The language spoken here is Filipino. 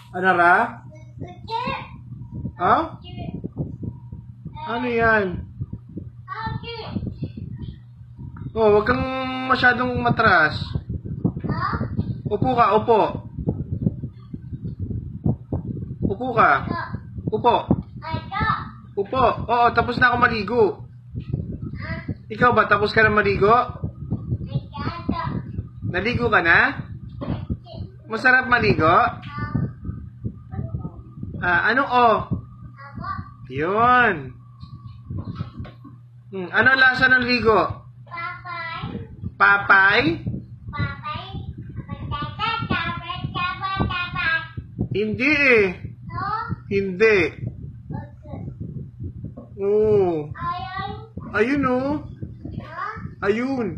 Ano ra? Ha? Ano yan? Oh, wag kang masyadong matras. Upo ka, upo. Upo ka. Upo. Upo. Oo, tapos na ako maligo. Ikaw ba, tapos ka na maligo? Naligo ka na? Masarap maligo? Ano o? Yun. Ano lasa ng ligo? Papay? Hindi eh. Hindi. Oo. Ayun oh. Ayun.